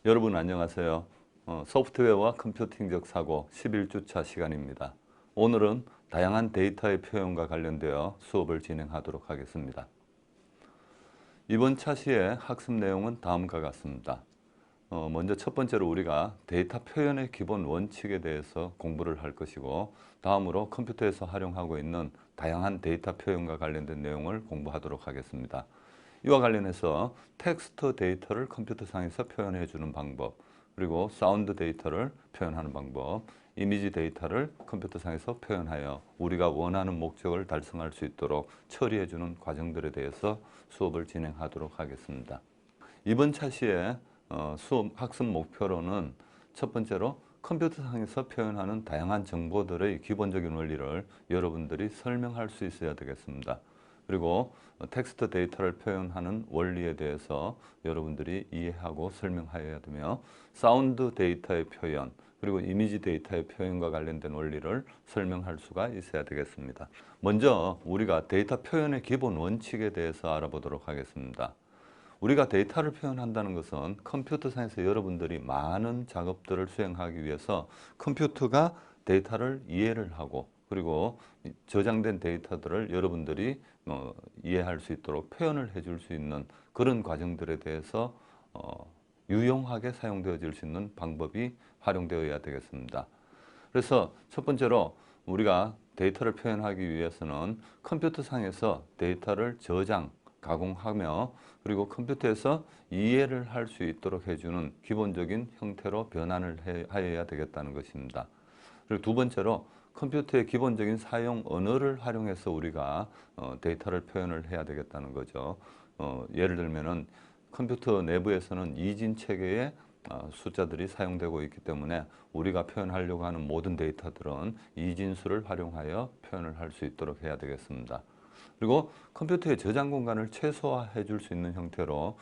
여러분 안녕하세요. 소프트웨어와 컴퓨팅적 사고 11주차 시간입니다. 오늘은 다양한 데이터의 표현과 관련되어 수업을 진행하도록 하겠습니다. 이번 차시의 학습 내용은 다음과 같습니다. 먼저 첫 번째로 우리가 데이터 표현의 기본 원칙에 대해서 공부를 할 것이고, 다음으로 컴퓨터에서 활용하고 있는 다양한 데이터 표현과 관련된 내용을 공부하도록 하겠습니다. 이와 관련해서 텍스트 데이터를 컴퓨터상에서 표현해 주는 방법, 그리고 사운드 데이터를 표현하는 방법, 이미지 데이터를 컴퓨터상에서 표현하여 우리가 원하는 목적을 달성할 수 있도록 처리해 주는 과정들에 대해서 수업을 진행하도록 하겠습니다. 이번 차시의 수업 학습 목표로는 첫 번째로 컴퓨터상에서 표현하는 다양한 정보들의 기본적인 원리를 여러분들이 설명할 수 있어야 되겠습니다. 그리고 텍스트 데이터를 표현하는 원리에 대해서 여러분들이 이해하고 설명하여야 되며, 사운드 데이터의 표현, 그리고 이미지 데이터의 표현과 관련된 원리를 설명할 수가 있어야 되겠습니다. 먼저 우리가 데이터 표현의 기본 원칙에 대해서 알아보도록 하겠습니다. 우리가 데이터를 표현한다는 것은 컴퓨터상에서 여러분들이 많은 작업들을 수행하기 위해서 컴퓨터가 데이터를 이해를 하고, 그리고 저장된 데이터들을 여러분들이 이해할 수 있도록 표현을 해줄 수 있는 그런 과정들에 대해서 유용하게 사용되어질 수 있는 방법이 활용되어야 되겠습니다. 그래서 첫 번째로 우리가 데이터를 표현하기 위해서는 컴퓨터상에서 데이터를 저장, 가공하며, 그리고 컴퓨터에서 이해를 할 수 있도록 해주는 기본적인 형태로 변환을 하여야 되겠다는 것입니다. 그리고 두 번째로 컴퓨터의 기본적인 사용 언어를 활용해서 우리가 데이터를 표현을 해야 되겠다는 거죠. 예를 들면은 컴퓨터 내부에서는 이진 체계의 숫자들이 사용되고 있기 때문에 우리가 표현하려고 하는 모든 데이터들은 이진수를 활용하여 표현을 할 수 있도록 해야 되겠습니다. 그리고 컴퓨터의 저장 공간을 최소화해 줄 수 있는 형태로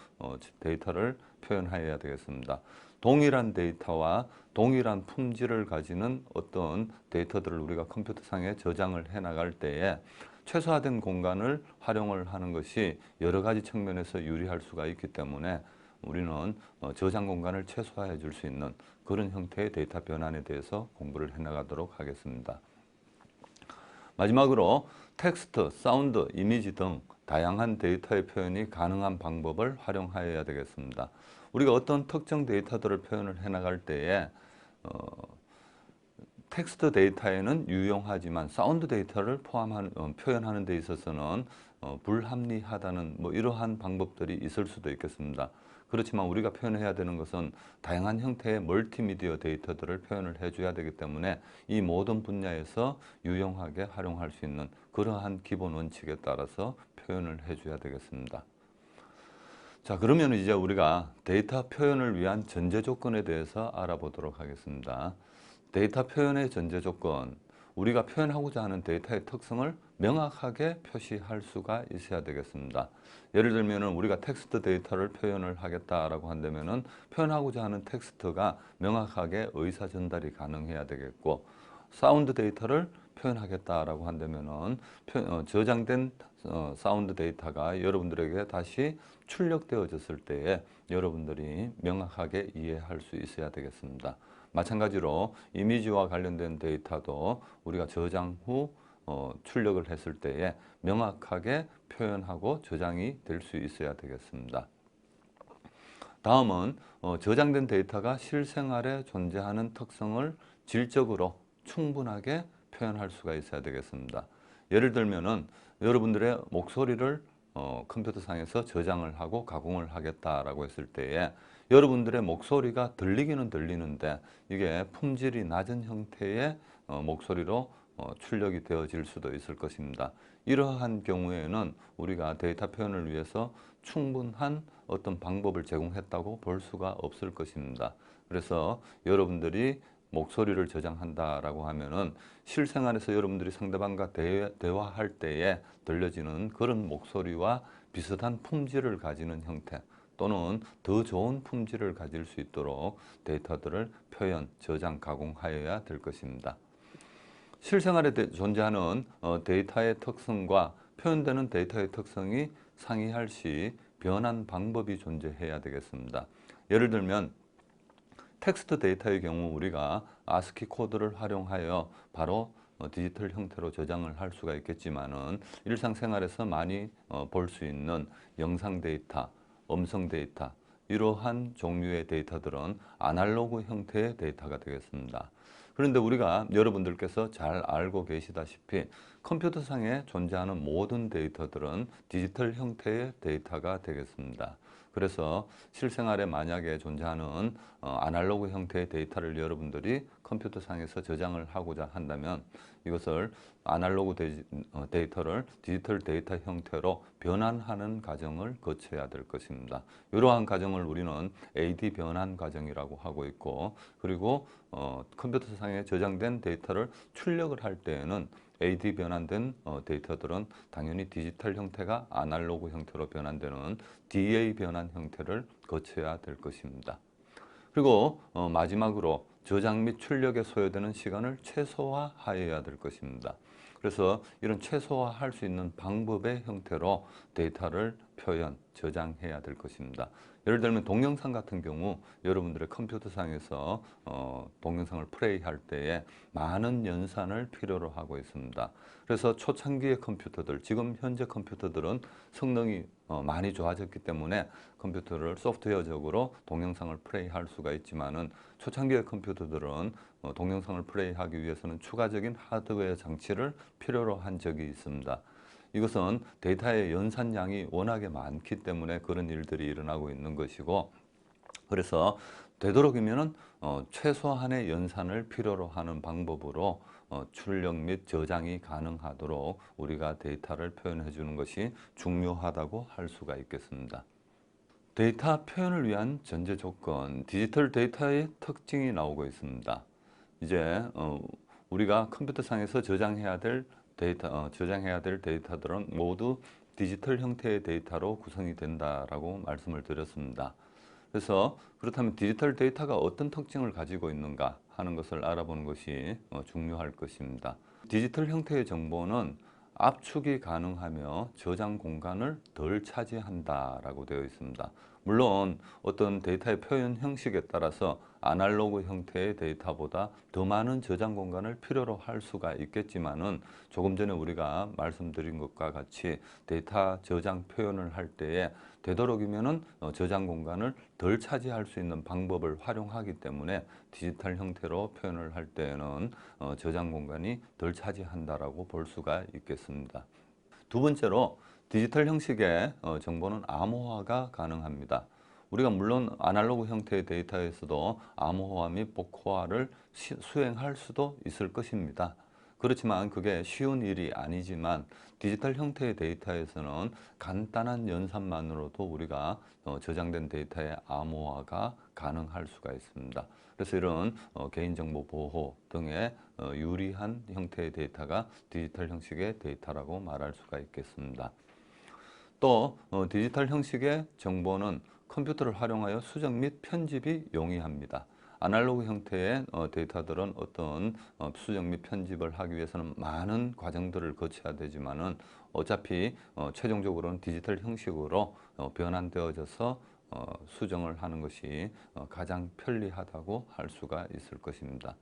데이터를 표현해야 되겠습니다. 동일한 데이터와 동일한 품질을 가지는 어떤 데이터들을 우리가 컴퓨터상에 저장을 해 나갈 때에 최소화된 공간을 활용을 하는 것이 여러 가지 측면에서 유리할 수가 있기 때문에 우리는 저장 공간을 최소화해 줄 수 있는 그런 형태의 데이터 변환에 대해서 공부를 해 나가도록 하겠습니다. 마지막으로 텍스트, 사운드, 이미지 등 다양한 데이터의 표현이 가능한 방법을 활용하여야 되겠습니다. 우리가 어떤 특정 데이터들을 표현을 해나갈 때에 텍스트 데이터에는 유용하지만 사운드 데이터를 표현하는 데 있어서는 불합리하다는 이러한 방법들이 있을 수도 있겠습니다. 그렇지만 우리가 표현해야 되는 것은 다양한 형태의 멀티미디어 데이터들을 표현을 해줘야 되기 때문에 이 모든 분야에서 유용하게 활용할 수 있는 그러한 기본 원칙에 따라서 표현을 해줘야 되겠습니다. 자, 그러면 이제 우리가 데이터 표현을 위한 전제 조건에 대해서 알아보도록 하겠습니다. 데이터 표현의 전제 조건, 우리가 표현하고자 하는 데이터의 특성을 명확하게 표시할 수가 있어야 되겠습니다. 예를 들면 우리가 텍스트 데이터를 표현을 하겠다라고 한다면 표현하고자 하는 텍스트가 명확하게 의사 전달이 가능해야 되겠고, 사운드 데이터를 표현하겠다라고 한다면 저장된 사운드 데이터가 여러분들에게 다시 출력되어졌을 때에 여러분들이 명확하게 이해할 수 있어야 되겠습니다. 마찬가지로 이미지와 관련된 데이터도 우리가 저장 후 출력을 했을 때에 명확하게 표현하고 저장이 될 수 있어야 되겠습니다. 다음은 저장된 데이터가 실생활에 존재하는 특성을 질적으로 충분하게 표현할 수가 있어야 되겠습니다. 예를 들면은 여러분들의 목소리를 컴퓨터상에서 저장을 하고 가공을 하겠다라고 했을 때에 여러분들의 목소리가 들리기는 들리는데 이게 품질이 낮은 형태의 목소리로 출력이 되어질 수도 있을 것입니다. 이러한 경우에는 우리가 데이터 표현을 위해서 충분한 어떤 방법을 제공했다고 볼 수가 없을 것입니다. 그래서 여러분들이 목소리를 저장한다라고 하면은 실생활에서 여러분들이 상대방과 대화할 때에 들려지는 그런 목소리와 비슷한 품질을 가지는 형태 또는 더 좋은 품질을 가질 수 있도록 데이터들을 표현, 저장, 가공하여야 될 것입니다. 실생활에 존재하는 데이터의 특성과 표현되는 데이터의 특성이 상이할 시 변환 방법이 존재해야 되겠습니다. 예를 들면 텍스트 데이터의 경우 우리가 아스키 코드를 활용하여 바로 디지털 형태로 저장을 할 수가 있겠지만은 일상생활에서 많이 볼 수 있는 영상 데이터, 음성 데이터 이러한 종류의 데이터들은 아날로그 형태의 데이터가 되겠습니다. 그런데 우리가 여러분들께서 잘 알고 계시다시피 컴퓨터상에 존재하는 모든 데이터들은 디지털 형태의 데이터가 되겠습니다. 그래서 실생활에 만약에 존재하는 아날로그 형태의 데이터를 여러분들이 컴퓨터상에서 저장을 하고자 한다면 이것을 아날로그 데이터를 디지털 데이터 형태로 변환하는 과정을 거쳐야 될 것입니다. 이러한 과정을 우리는 AD 변환 과정이라고 하고 있고, 그리고 컴퓨터상에 저장된 데이터를 출력을 할 때에는 AD 변환된 데이터들은 당연히 디지털 형태가 아날로그 형태로 변환되는 DA 변환 형태를 거쳐야 될 것입니다. 그리고 마지막으로 저장 및 출력에 소요되는 시간을 최소화하여야 될 것입니다. 그래서 이런 최소화할 수 있는 방법의 형태로 데이터를 표현, 저장해야 될 것입니다. 예를 들면 동영상 같은 경우 여러분들의 컴퓨터상에서 동영상을 플레이할 때에 많은 연산을 필요로 하고 있습니다. 그래서 초창기의 컴퓨터들, 지금 현재 컴퓨터들은 성능이 많이 좋아졌기 때문에 컴퓨터를 소프트웨어적으로 동영상을 플레이할 수가 있지만은 초창기의 컴퓨터들은 동영상을 플레이하기 위해서는 추가적인 하드웨어 장치를 필요로 한 적이 있습니다. 이것은 데이터의 연산량이 워낙에 많기 때문에 그런 일들이 일어나고 있는 것이고, 그래서 되도록이면은 최소한의 연산을 필요로 하는 방법으로 출력 및 저장이 가능하도록 우리가 데이터를 표현해 주는 것이 중요하다고 할 수가 있겠습니다. 데이터 표현을 위한 전제 조건, 디지털 데이터의 특징이 나오고 있습니다. 이제 우리가 컴퓨터상에서 저장해야 될 데이터들은 모두 디지털 형태의 데이터로 구성이 된다라고 말씀을 드렸습니다. 그래서 그렇다면 디지털 데이터가 어떤 특징을 가지고 있는가 하는 것을 알아보는 것이 중요할 것입니다. 디지털 형태의 정보는 압축이 가능하며 저장 공간을 덜 차지한다라고 되어 있습니다. 물론 어떤 데이터의 표현 형식에 따라서 아날로그 형태의 데이터보다 더 많은 저장 공간을 필요로 할 수가 있겠지만은 조금 전에 우리가 말씀드린 것과 같이 데이터 저장 표현을 할 때에 되도록이면은 저장 공간을 덜 차지할 수 있는 방법을 활용하기 때문에 디지털 형태로 표현을 할 때에는 저장 공간이 덜 차지한다라고 볼 수가 있겠습니다. 두 번째로 디지털 형식의 정보는 암호화가 가능합니다. 우리가 물론 아날로그 형태의 데이터에서도 암호화 및 복호화를 수행할 수도 있을 것입니다. 그렇지만 그게 쉬운 일이 아니지만 디지털 형태의 데이터에서는 간단한 연산만으로도 우리가 저장된 데이터의 암호화가 가능할 수가 있습니다. 그래서 이런 개인정보 보호 등의 유리한 형태의 데이터가 디지털 형식의 데이터라고 말할 수가 있겠습니다. 또 디지털 형식의 정보는 컴퓨터를 활용하여 수정 및 편집이 용이합니다. 아날로그 형태의 데이터들은 어떤 수정 및 편집을 하기 위해서는 많은 과정들을 거쳐야 되지만은 어차피 최종적으로는 디지털 형식으로 변환되어져서 수정을 하는 것이 가장 편리하다고 할 수가 있을 것입니다.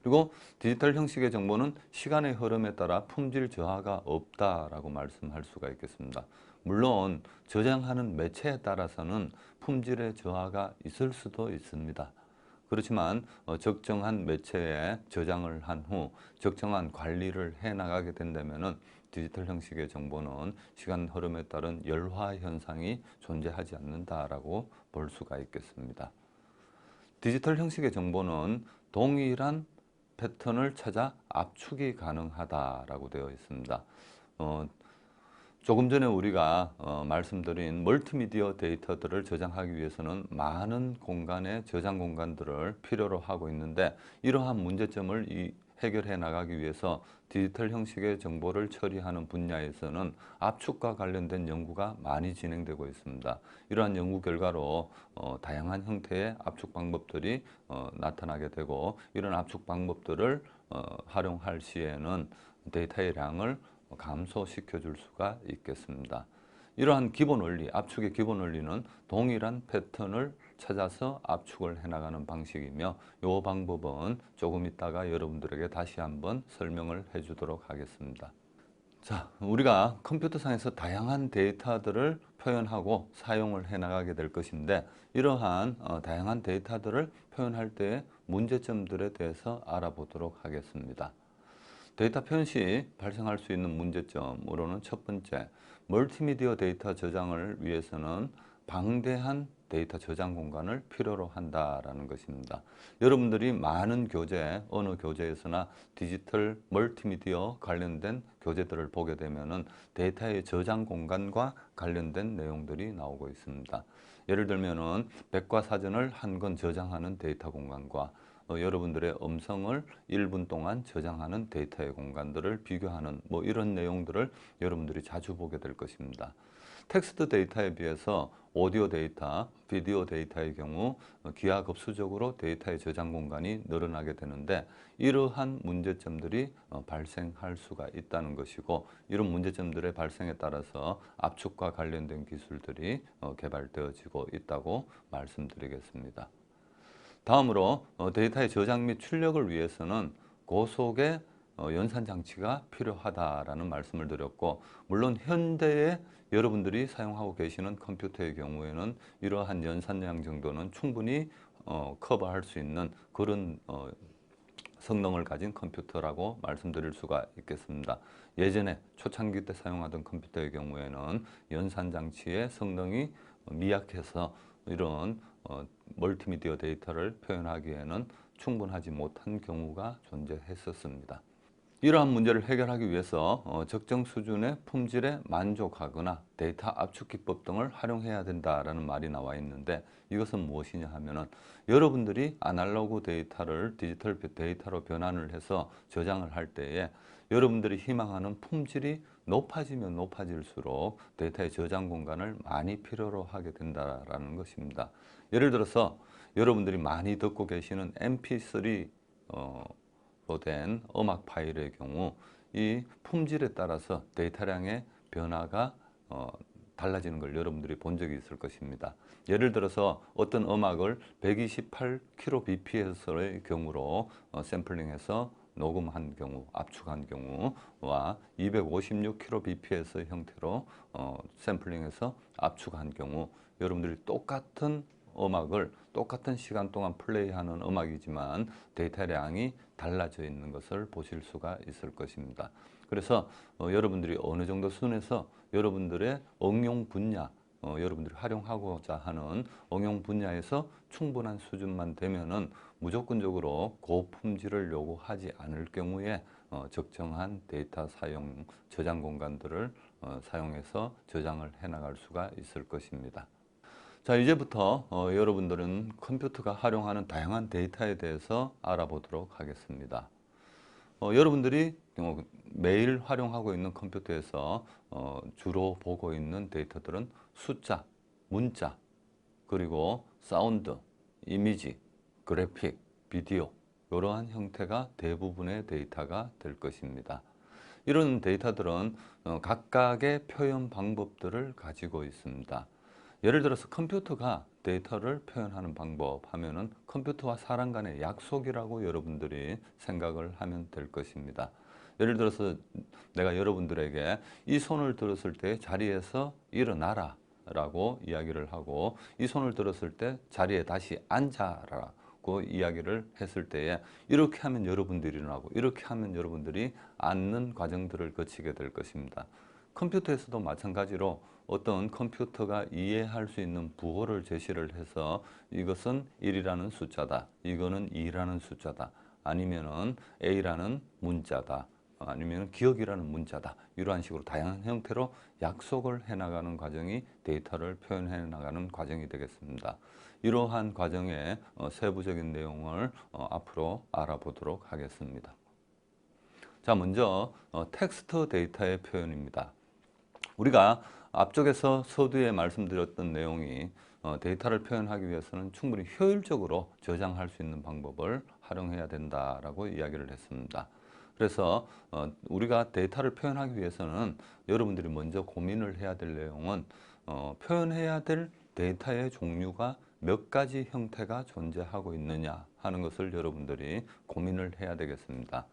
그리고 디지털 형식의 정보는 시간의 흐름에 따라 품질 저하가 없다라고 말씀할 수가 있겠습니다. 물론 저장하는 매체에 따라서는 품질의 저하가 있을 수도 있습니다. 그렇지만 적정한 매체에 저장을 한 후 적정한 관리를 해 나가게 된다면은 디지털 형식의 정보는 시간 흐름에 따른 열화 현상이 존재하지 않는다라고 볼 수가 있겠습니다. 디지털 형식의 정보는 동일한 패턴을 찾아 압축이 가능하다라고 되어 있습니다. 조금 전에 우리가 말씀드린 멀티미디어 데이터들을 저장하기 위해서는 많은 공간의 저장 공간들을 필요로 하고 있는데 이러한 문제점을 해결해 나가기 위해서 디지털 형식의 정보를 처리하는 분야에서는 압축과 관련된 연구가 많이 진행되고 있습니다. 이러한 연구 결과로 다양한 형태의 압축 방법들이 나타나게 되고 이런 압축 방법들을 활용할 시에는 데이터의 양을 감소시켜 줄 수가 있겠습니다. 이러한 기본 원리, 압축의 기본 원리는 동일한 패턴을 찾아서 압축을 해나가는 방식이며 이 방법은 조금 있다가 여러분들에게 다시 한번 설명을 해주도록 하겠습니다. 자, 우리가 컴퓨터상에서 다양한 데이터들을 표현하고 사용을 해나가게 될 것인데 이러한 다양한 데이터들을 표현할 때의 문제점들에 대해서 알아보도록 하겠습니다. 데이터 표현 시 발생할 수 있는 문제점으로는 첫 번째, 멀티미디어 데이터 저장을 위해서는 방대한 데이터 저장 공간을 필요로 한다라는 것입니다. 여러분들이 많은 교재, 어느 교재에서나 디지털 멀티미디어 관련된 교재들을 보게 되면은 데이터의 저장 공간과 관련된 내용들이 나오고 있습니다. 예를 들면은 백과사전을 한 권 저장하는 데이터 공간과 여러분들의 음성을 1분 동안 저장하는 데이터의 공간들을 비교하는 이런 내용들을 여러분들이 자주 보게 될 것입니다. 텍스트 데이터에 비해서 오디오 데이터, 비디오 데이터의 경우 기하급수적으로 데이터의 저장 공간이 늘어나게 되는데 이러한 문제점들이 발생할 수가 있다는 것이고 이런 문제점들의 발생에 따라서 압축과 관련된 기술들이 개발되어지고 있다고 말씀드리겠습니다. 다음으로 데이터의 저장 및 출력을 위해서는 고속의 연산 장치가 필요하다라는 말씀을 드렸고 물론 현대에 여러분들이 사용하고 계시는 컴퓨터의 경우에는 이러한 연산량 정도는 충분히 커버할 수 있는 그런 성능을 가진 컴퓨터라고 말씀드릴 수가 있겠습니다. 예전에 초창기 때 사용하던 컴퓨터의 경우에는 연산 장치의 성능이 미약해서 이런 멀티미디어 데이터를 표현하기에는 충분하지 못한 경우가 존재했었습니다. 이러한 문제를 해결하기 위해서 적정 수준의 품질에 만족하거나 데이터 압축 기법 등을 활용해야 된다라는 말이 나와 있는데 이것은 무엇이냐 하면은 여러분들이 아날로그 데이터를 디지털 데이터로 변환을 해서 저장을 할 때에 여러분들이 희망하는 품질이 높아지면 높아질수록 데이터의 저장 공간을 많이 필요로 하게 된다라는 것입니다. 예를 들어서 여러분들이 많이 듣고 계시는 MP3 로 된 음악 파일의 경우 이 품질에 따라서 데이터량의 변화가 달라지는 걸 여러분들이 본 적이 있을 것입니다. 예를 들어서 어떤 음악을 128kbps의 경우로 샘플링해서 녹음한 경우, 압축한 경우와 256kbps 형태로 샘플링해서 압축한 경우 여러분들이 똑같은 음악을 똑같은 시간 동안 플레이하는 음악이지만 데이터량이 달라져 있는 것을 보실 수가 있을 것입니다. 그래서 여러분들이 어느 정도 수준에서 여러분들의 응용 분야, 여러분들이 활용하고자 하는 응용 분야에서 충분한 수준만 되면은 무조건적으로 고품질을 요구하지 않을 경우에 적정한 데이터 사용, 저장 공간들을 사용해서 저장을 해나갈 수가 있을 것입니다. 자, 이제부터 여러분들은 컴퓨터가 활용하는 다양한 데이터에 대해서 알아보도록 하겠습니다. 여러분들이 매일 활용하고 있는 컴퓨터에서 주로 보고 있는 데이터들은 숫자, 문자, 그리고 사운드, 이미지, 그래픽, 비디오 이러한 형태가 대부분의 데이터가 될 것입니다. 이런 데이터들은 각각의 표현 방법들을 가지고 있습니다. 예를 들어서 컴퓨터가 데이터를 표현하는 방법 하면은 컴퓨터와 사람 간의 약속이라고 여러분들이 생각을 하면 될 것입니다. 예를 들어서 내가 여러분들에게 이 손을 들었을 때 자리에서 일어나라 라고 이야기를 하고 이 손을 들었을 때 자리에 다시 앉아라 고 이야기를 했을 때에 이렇게 하면 여러분들이 일어나고 이렇게 하면 여러분들이 앉는 과정들을 거치게 될 것입니다. 컴퓨터에서도 마찬가지로 어떤 컴퓨터가 이해할 수 있는 부호를 제시를 해서 이것은 1이라는 숫자다. 이거는 2라는 숫자다. 아니면은 A라는 문자다. 아니면 기억이라는 문자다. 이러한 식으로 다양한 형태로 약속을 해나가는 과정이 데이터를 표현해 나가는 과정이 되겠습니다. 이러한 과정의 세부적인 내용을 앞으로 알아보도록 하겠습니다. 자, 먼저 텍스트 데이터의 표현입니다. 우리가 앞쪽에서 서두에 말씀드렸던 내용이 데이터를 표현하기 위해서는 충분히 효율적으로 저장할 수 있는 방법을 활용해야 된다라고 이야기를 했습니다. 그래서 우리가 데이터를 표현하기 위해서는 여러분들이 먼저 고민을 해야 될 내용은 표현해야 될 데이터의 종류가 몇 가지 형태가 존재하고 있느냐 하는 것을 여러분들이 고민을 해야 되겠습니다.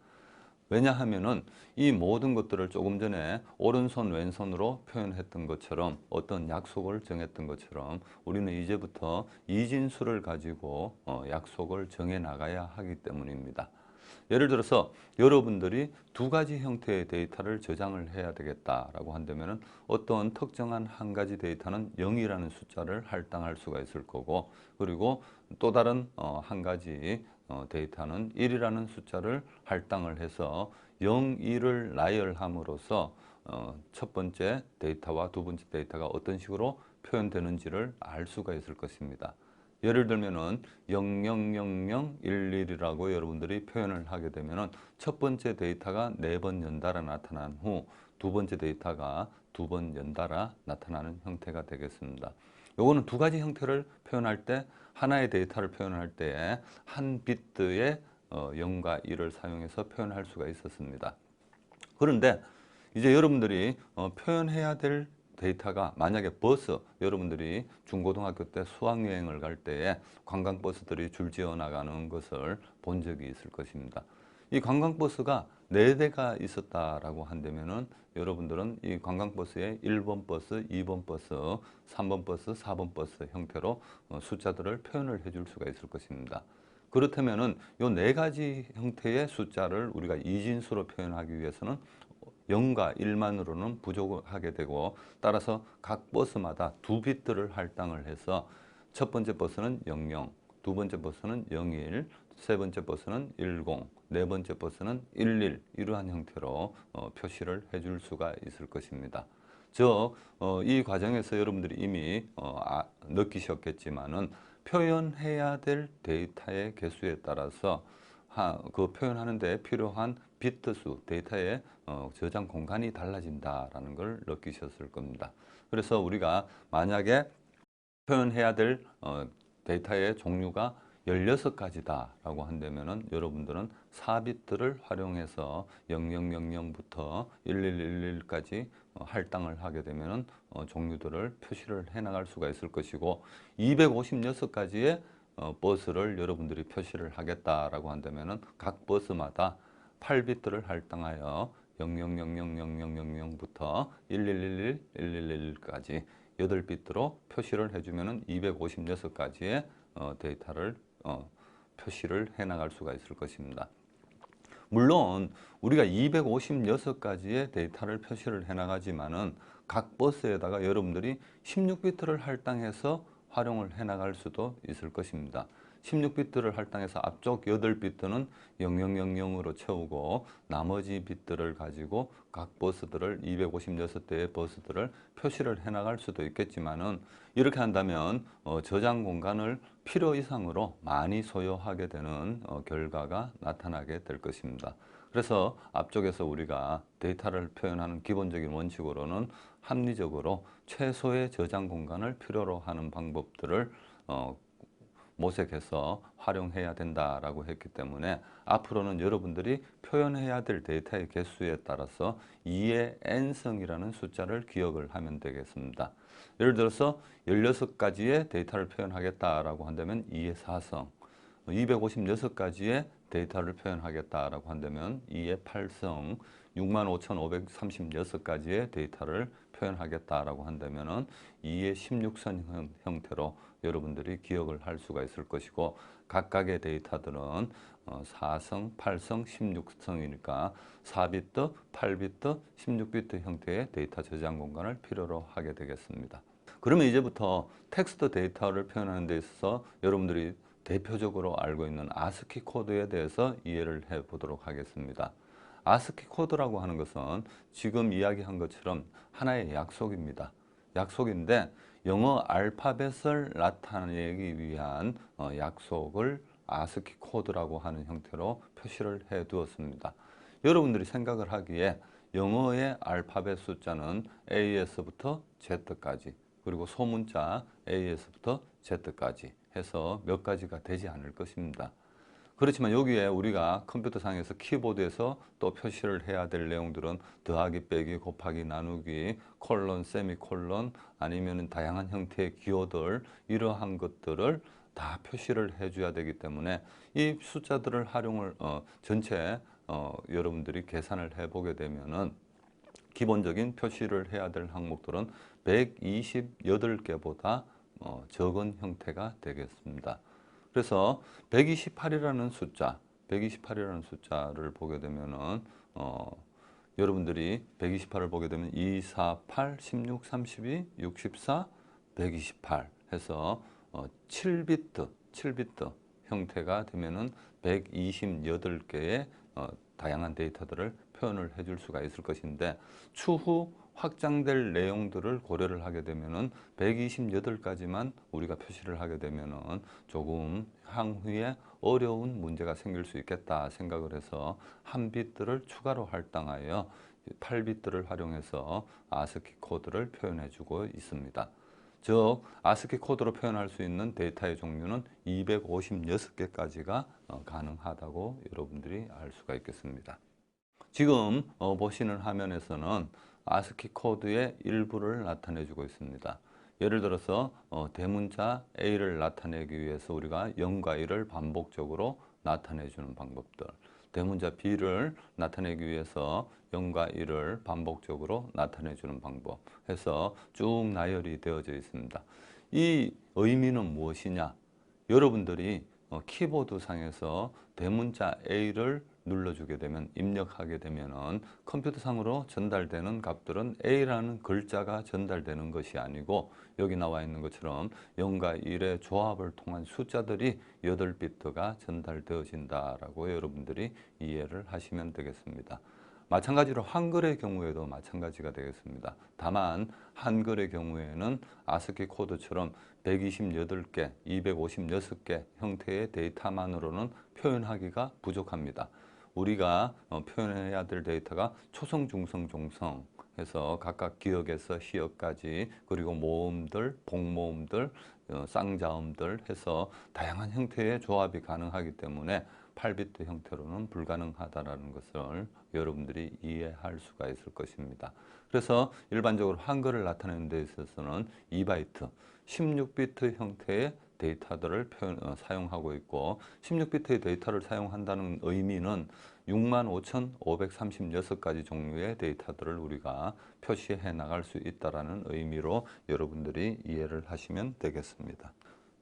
왜냐하면은 이 모든 것들을 조금 전에 오른손 왼손으로 표현했던 것처럼 어떤 약속을 정했던 것처럼 우리는 이제부터 이진수를 가지고 약속을 정해 나가야 하기 때문입니다. 예를 들어서 여러분들이 두 가지 형태의 데이터를 저장을 해야 되겠다라고 한다면 어떤 특정한 한 가지 데이터는 0이라는 숫자를 할당할 수가 있을 거고, 그리고 또 다른 한 가지 데이터는 1이라는 숫자를 할당을 해서 0, 1을 나열함으로써 첫 번째 데이터와 두 번째 데이터가 어떤 식으로 표현되는지를 알 수가 있을 것입니다. 예를 들면은 000011이라고 여러분들이 표현을 하게 되면은 첫 번째 데이터가 4번 연달아 나타난 후 두 번째 데이터가 2번 연달아 나타나는 형태가 되겠습니다. 요거는 두 가지 형태를 표현할 때, 하나의 데이터를 표현할 때에 한 비트의 0과 1을 사용해서 표현할 수가 있었습니다. 그런데 이제 여러분들이 표현해야 될 데이터가 만약에 버스, 여러분들이 중고등학교 때 수학여행을 갈 때에 관광버스들이 줄지어 나가는 것을 본 적이 있을 것입니다. 이 관광버스가 4대가 있었다라고 한다면은 여러분들은 이 관광버스에 1번 버스, 2번 버스, 3번 버스, 4번 버스 형태로 숫자들을 표현을 해줄 수가 있을 것입니다. 그렇다면은 요 4가지 형태의 숫자를 우리가 이진수로 표현하기 위해서는 0과 1만으로는 부족하게 되고, 따라서 각 버스마다 2비트를 할당을 해서 첫 번째 버스는 00, 두 번째 버스는 01, 세 번째 버스는 10, 네 번째 버스는 11, 이러한 형태로 표시를 해줄 수가 있을 것입니다. 이 과정에서 여러분들이 이미 느끼셨겠지만은 표현해야 될 데이터의 개수에 따라서 그 표현하는 데 필요한 비트 수, 데이터의 저장 공간이 달라진다라는 걸 느끼셨을 겁니다. 그래서 우리가 만약에 표현해야 될 데이터의 종류가 16가지다라고 한다면은 여러분들은 4비트를 활용해서 0000부터 1111까지 할당을 하게 되면은 종류들을 표시를 해 나갈 수가 있을 것이고, 256가지의 버스를 여러분들이 표시를 하겠다라고 한다면은 각 버스마다 8비트를 할당하여 00000000부터 1111, 1111까지 8비트로 표시를 해주면은 256가지의 데이터를 표시를 해 나갈 수가 있을 것입니다. 물론 우리가 256가지의 데이터를 표시를 해 나가지만은 각 버스에다가 여러분들이 16비트를 할당해서 활용을 해 나갈 수도 있을 것입니다. 16비트를 할당해서 앞쪽 8비트는 0000으로 채우고 나머지 비트를 가지고 각 버스들을 256대의 버스들을 표시를 해 나갈 수도 있겠지만은, 이렇게 한다면 저장 공간을 필요 이상으로 많이 소요하게 되는 결과가 나타나게 될 것입니다. 그래서 앞쪽에서 우리가 데이터를 표현하는 기본적인 원칙으로는 합리적으로 최소의 저장 공간을 필요로 하는 방법들을 모색해서 활용해야 된다라고 했기 때문에 앞으로는 여러분들이 표현해야 될 데이터의 개수에 따라서 2의 n성이라는 숫자를 기억을 하면 되겠습니다. 예를 들어서 16가지의 데이터를 표현하겠다라고 한다면 2의 4성, 256가지의 데이터를 표현하겠다라고 한다면 2의 8성, 65,536가지의 데이터를 표현하겠다라고 한다면 2의 16선 형태로 여러분들이 기억을 할 수가 있을 것이고, 각각의 데이터들은 4성, 8성, 16성이니까 4비트, 8비트, 16비트 형태의 데이터 저장 공간을 필요로 하게 되겠습니다. 그러면 이제부터 텍스트 데이터를 표현하는 데 있어서 여러분들이 대표적으로 알고 있는 아스키 코드에 대해서 이해를 해 보도록 하겠습니다. 아스키 코드라고 하는 것은 지금 이야기한 것처럼 하나의 약속입니다. 약속인데 영어 알파벳을 나타내기 위한 약속을 아스키 코드라고 하는 형태로 표시를 해 두었습니다. 여러분들이 생각을 하기에 영어의 알파벳 숫자는 A에서부터 Z까지, 그리고 소문자 A에서부터 Z까지 해서 몇 가지가 되지 않을 것입니다. 그렇지만 여기에 우리가 컴퓨터상에서 키보드에서 또 표시를 해야 될 내용들은 더하기, 빼기, 곱하기, 나누기, 콜론, 세미콜론 아니면 다양한 형태의 기호들 이러한 것들을 다 표시를 해줘야 되기 때문에 이 숫자들을 활용을 전체 여러분들이 계산을 해보게 되면은 기본적인 표시를 해야 될 항목들은 128개보다 적은 형태가 되겠습니다. 그래서 128이라는 숫자를 보게 되면은 여러분들이 128을 보게 되면 2, 4, 8, 16, 32, 64, 128 해서 7비트 형태가 되면은 128개의 다양한 데이터들을 표현을 해줄 수가 있을 것인데 추후 확장될 내용들을 고려를 하게 되면은 128가지만 우리가 표시를 하게 되면은 조금 향후에 어려운 문제가 생길 수 있겠다 생각을 해서 한 비트를 추가로 할당하여 8비트를 활용해서 아스키 코드를 표현해 주고 있습니다. 즉 아스키 코드로 표현할 수 있는 데이터의 종류는 256개까지가 가능하다고 여러분들이 알 수가 있겠습니다. 지금 보시는 화면에서는 아스키 코드의 일부를 나타내 주고 있습니다. 예를 들어서 대문자 A를 나타내기 위해서 우리가 0과 1을 반복적으로 나타내 주는 방법들, 대문자 B를 나타내기 위해서 0과 1을 반복적으로 나타내 주는 방법 해서 쭉 나열이 되어져 있습니다. 이 의미는 무엇이냐? 여러분들이 키보드 상에서 대문자 A를 눌러주게 되면 입력하게 되면은 컴퓨터상으로 전달되는 값들은 A라는 글자가 전달되는 것이 아니고 여기 나와 있는 것처럼 0과 1의 조합을 통한 숫자들이 8비트가 전달되어진다라고 여러분들이 이해를 하시면 되겠습니다. 마찬가지로 한글의 경우에도 마찬가지가 되겠습니다. 다만 한글의 경우에는 아스키 코드처럼 128개, 256개 형태의 데이터만으로는 표현하기가 부족합니다. 우리가 표현해야 될 데이터가 초성, 중성, 종성 해서 각각 기역에서 시역까지 그리고 모음들, 복모음들, 쌍자음들 해서 다양한 형태의 조합이 가능하기 때문에 8비트 형태로는 불가능하다는 것을 여러분들이 이해할 수가 있을 것입니다. 그래서 일반적으로 한글을 나타내는 데 있어서는 2바이트, 16비트 형태의 데이터들을 사용하고 있고 16비트의 데이터를 사용한다는 의미는 65,536가지 종류의 데이터들을 우리가 표시해 나갈 수 있다는 의미로 여러분들이 이해를 하시면 되겠습니다.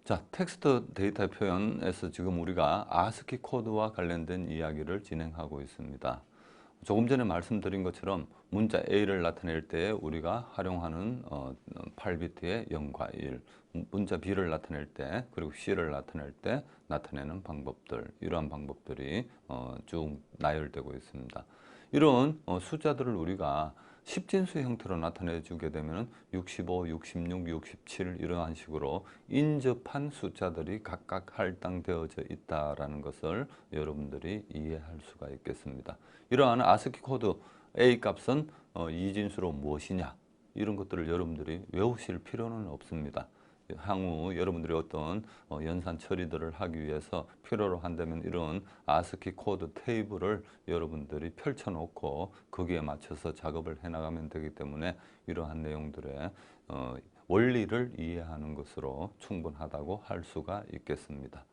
자, 텍스트 데이터 표현에서 지금 우리가 아스키 코드와 관련된 이야기를 진행하고 있습니다. 조금 전에 말씀드린 것처럼 문자 A를 나타낼 때 우리가 활용하는 8비트의 0과 1, 문자 B를 나타낼 때 그리고 C를 나타낼 때 나타내는 방법들, 이러한 방법들이 쭉 나열되고 있습니다. 이런 숫자들을 우리가 10진수 형태로 나타내 주게 되면 65, 66, 67 이러한 식으로 인접한 숫자들이 각각 할당되어져 있다는 것을 여러분들이 이해할 수가 있겠습니다. 이러한 아스키 코드 A 값은 이진수로 무엇이냐 이런 것들을 여러분들이 외우실 필요는 없습니다. 향후 여러분들이 어떤 연산 처리들을 하기 위해서 필요로 한다면 이런 아스키 코드 테이블을 여러분들이 펼쳐놓고 거기에 맞춰서 작업을 해나가면 되기 때문에 이러한 내용들의 원리를 이해하는 것으로 충분하다고 할 수가 있겠습니다.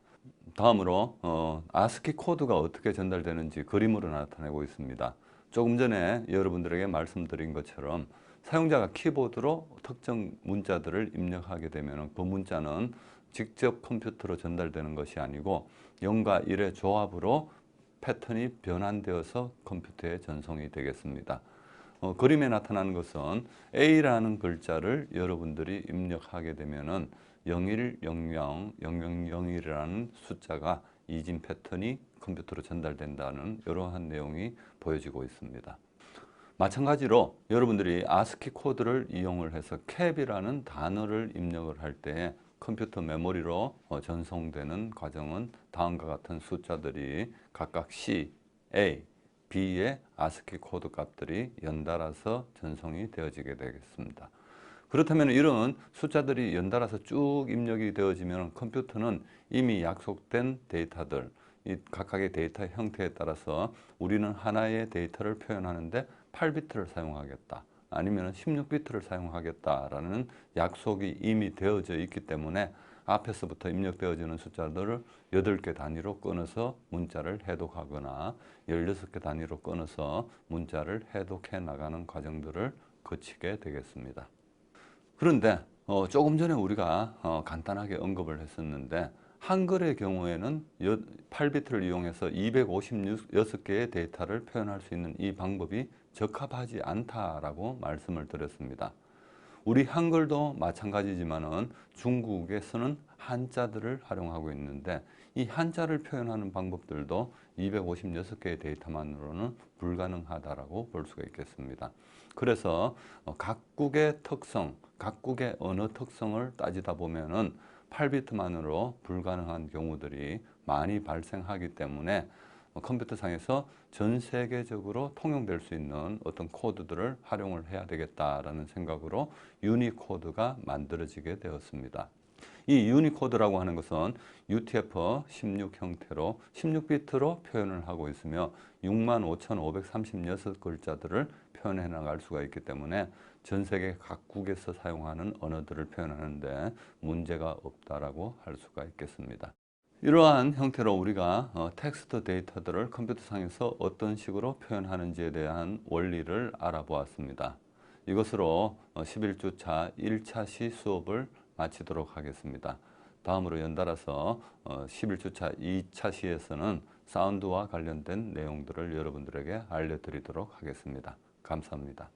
다음으로 아스키 코드가 어떻게 전달되는지 그림으로 나타내고 있습니다. 조금 전에 여러분들에게 말씀드린 것처럼 사용자가 키보드로 특정 문자들을 입력하게 되면 그 문자는 직접 컴퓨터로 전달되는 것이 아니고 0과 1의 조합으로 패턴이 변환되어서 컴퓨터에 전송이 되겠습니다. 그림에 나타나는 것은 A라는 글자를 여러분들이 입력하게 되면은 0100, 0001이라는 숫자가 이진 패턴이 컴퓨터로 전달된다는 이러한 내용이 보여지고 있습니다. 마찬가지로 여러분들이 아스키 코드를 이용을 해서 캡이라는 단어를 입력을 할 때 컴퓨터 메모리로 전송되는 과정은 다음과 같은 숫자들이 각각 C, A, B의 아스키 코드 값들이 연달아서 전송이 되어지게 되겠습니다. 그렇다면 이런 숫자들이 연달아서 쭉 입력이 되어지면 컴퓨터는 이미 약속된 데이터들, 이 각각의 데이터 형태에 따라서 우리는 하나의 데이터를 표현하는데 8비트를 사용하겠다. 아니면 16비트를 사용하겠다라는 약속이 이미 되어져 있기 때문에 앞에서부터 입력되어지는 숫자들을 8개 단위로 끊어서 문자를 해독하거나 16개 단위로 끊어서 문자를 해독해 나가는 과정들을 거치게 되겠습니다. 그런데 조금 전에 우리가 간단하게 언급을 했었는데 한글의 경우에는 8비트를 이용해서 256개의 데이터를 표현할 수 있는 이 방법이 적합하지 않다라고 말씀을 드렸습니다. 우리 한글도 마찬가지지만은 중국에서는 한자들을 활용하고 있는데 이 한자를 표현하는 방법들도 256개의 데이터만으로는 불가능하다라고 볼 수가 있겠습니다. 그래서 각국의 특성, 각국의 언어 특성을 따지다 보면은 8비트만으로 불가능한 경우들이 많이 발생하기 때문에 컴퓨터상에서 전 세계적으로 통용될 수 있는 어떤 코드들을 활용을 해야 되겠다라는 생각으로 유니코드가 만들어지게 되었습니다. 이 유니코드라고 하는 것은 UTF-16 형태로 16비트로 표현을 하고 있으며 65,536글자들을 표현해 나갈 수가 있기 때문에 전 세계 각국에서 사용하는 언어들을 표현하는데 문제가 없다라고 할 수가 있겠습니다. 이러한 형태로 우리가 텍스트 데이터들을 컴퓨터상에서 어떤 식으로 표현하는지에 대한 원리를 알아보았습니다. 이것으로 11주차 1차 시 수업을 마치도록 하겠습니다. 다음으로 연달아서 11주차 2차 시에서는 사운드와 관련된 내용들을 여러분들에게 알려드리도록 하겠습니다. 감사합니다.